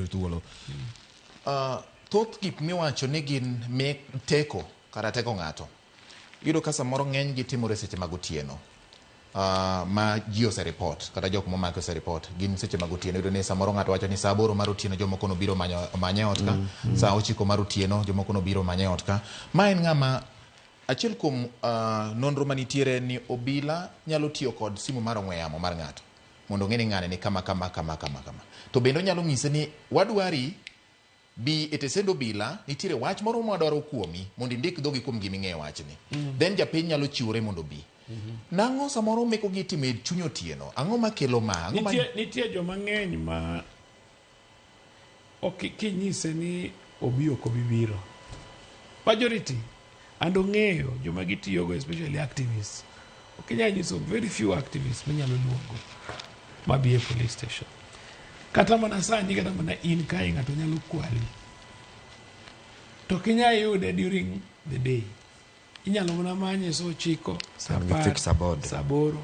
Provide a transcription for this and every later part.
thuolo. Thoth gik miwacho ni gin teko kata teko ng'ato. Yudo ka samoro ng'eny gi timore seche mag otieno. Ma ji oseripot kata jok momako oseripot gin seche mag otieno. Yudo ni samoro ng'ato wacho ni saa 8 mar otieno jomoko nobiro manye ot ka, saa 9 mar otieno jomoko nobiro manye ot ka. Ma en ng'ama achiel kuom nonro manitiere ni obila nyalo tiyo kod simu mar ong'we yamo mar ng'ato mondo ng'e ni ng'ane ni kama. To bende onyalo nyise ni wadwari bi e tesend obila, nitiere wach moro mwadwaro kuomi mondo indik dhogi kuom gima ing'eyo wachni. Then japiny nyalo chiwore mondo bi. Nang'o samoro meko gi timo e chuny otieno? Ang'o makelo ma? Nitie joma ng'eny ma kinyise ni obi ok obi biro. Majority ando ng'eyo joma gitiyogo, especially activists. Okinyal nyiso very few activists manyalo luongo mabi e police station. Kata mana sani, kata mana in kae ng'ato nyalo kwali. To kinya yude during the day. Inyalo mana manye so chiko, saboro.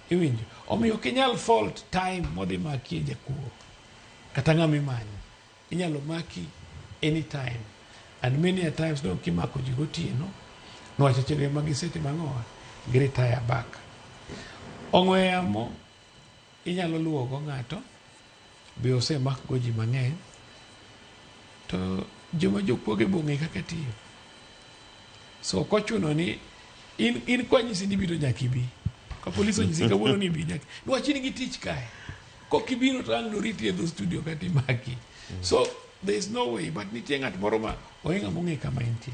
Iwinjo. Omiyo kinyal fault time modhi maki e jakuo. Kata ng'ami manyo. Inyalo maki anytime. And many a times no kimako ji gotieno. Nwacho chere magisete mang'owa. Giretire back. Ong'we yamo inyalo luogo ng'ato. Be osemak go ji mang'eny. To joma jokuoge bong'e kaka tiyo. So kochuno ni in kwa nyisi ni biro nyaki bi. Ka polisi nyisi kawuono ni bi nyaki. Nwachi ni gitich kae. Kokibiro to ang' noriti e dho studio kati maki. So there is no way, but nitie ng'at moro ma ohinga mong'e kama intie.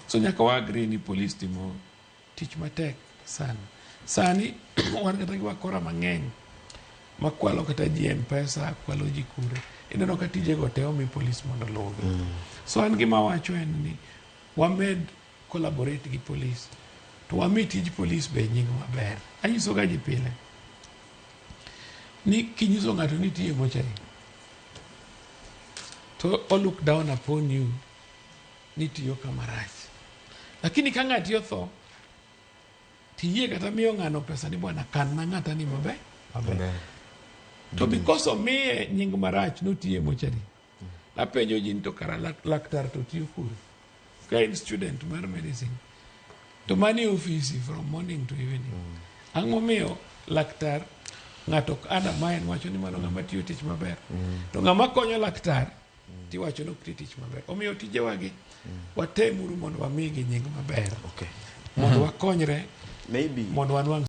So nyaka wa agree ni police timo tich matek sana. Sani wan kata gi wakora mang'eny makwalo kata ji M-Pesa, kwalo ji kure. Ineno ka tije go te omi police mondo luogi. So an gima wacho en ni wamed collaborate gi police. To wami tij police be nying maber. Anyiso ga ji pile. Ni kinyiso ng'ato ni tiye mochari. To all look down upon you ni tiyo kamarach. Lakini ka ng'ati otho, tiye kata miyo ng'ano pesa ni bwana kan na ng'ata ni maber. To because of me nying marach no tiye mochari. Apenjo jin to kara laktar to tiyo kuru. Ka student mar medicine. To mani ofisi from morning to evening. Ang'o miyo laktar ng'ato ana maen wacho ni mano ng'ama tiyo tich maber. To ng'ama konyo laktar ti wacho no kiti tich maber. Omiyo tije wagi watemuru mondo wamigi nying maber. Mondo wakonyre. Maybe mondo wanwang'